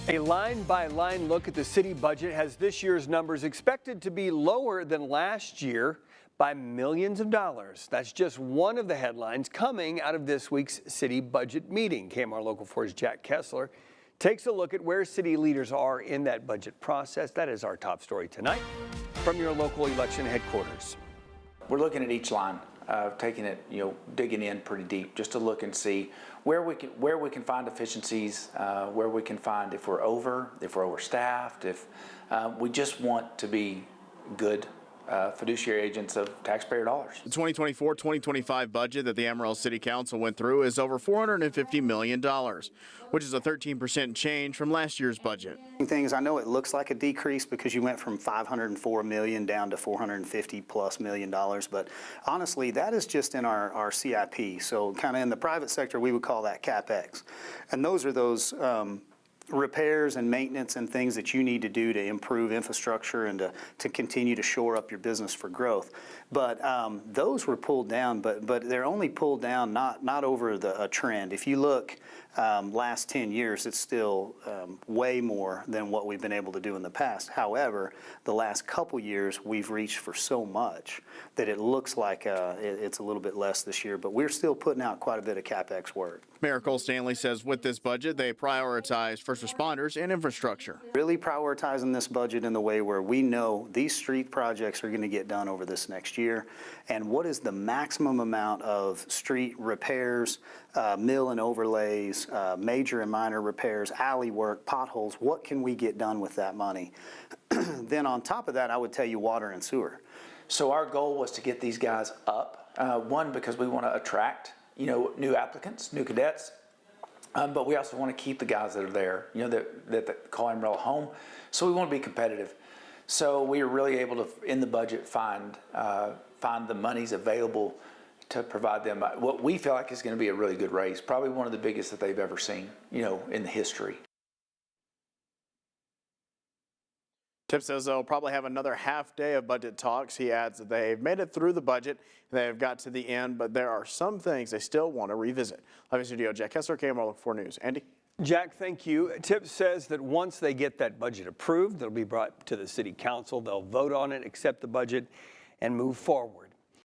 A line-by-line look at the city budget has this year's numbers expected to be lower than last year by millions of dollars. That's just one of the headlines coming out of this week's city budget meeting. KMR Local 4's Jack Kessler takes a look at where city leaders are in that budget process. That is our top story tonight from your local election headquarters. We're looking at each line, taking it, digging in pretty deep just to look and see where we can find efficiencies, where we can find if we're overstaffed, if we just want to be good fiduciary agents of taxpayer dollars. The 2024-2025 budget that the Amarillo City Council went through is over $450 million, which is a 13% change from last year's budget. Things I know it looks like a decrease because you went from $504 million down to $450+ million, but honestly, that is just in our CIP. So kind of in the private sector, we would call that CapEx, and those are those repairs and maintenance and things that you need to do to improve infrastructure and to continue to shore up your business for growth. But those were pulled down, but they're only pulled down not over a trend. If you look last 10 years, it's still way more than what we've been able to do in the past. However, the last couple years we've reached for so much that it looks like it's a little bit less this year, but we're still putting out quite a bit of CapEx work. Mayor Cole Stanley says with this budget, they prioritize first responders and infrastructure. Really prioritizing this budget in the way where we know these street projects are going to get done over this next year, and what is the maximum amount of street repairs, mill and overlays, major and minor repairs, alley work, potholes, what can we get done with that money? Then on top of that, I would tell you water and sewer. So our goal was to get these guys up, one, because we want to attract new applicants, new cadets, but we also want to keep the guys that are there, that call Amarillo home. So we want to be competitive. So we were really able to, in the budget, find the monies available to provide them what we feel like is going to be a really good raise, probably one of the biggest that they've ever seen, in the history. Tip says they'll probably have another half day of budget talks. He adds that they've made it through the budget. They've got to the end, but there are some things they still want to revisit. Live in studio, Jack Kessler, KMR Local 4 News. Andy? Jack, thank you. Tip says that once they get that budget approved, it'll be brought to the city council. They'll vote on it, accept the budget, and move forward.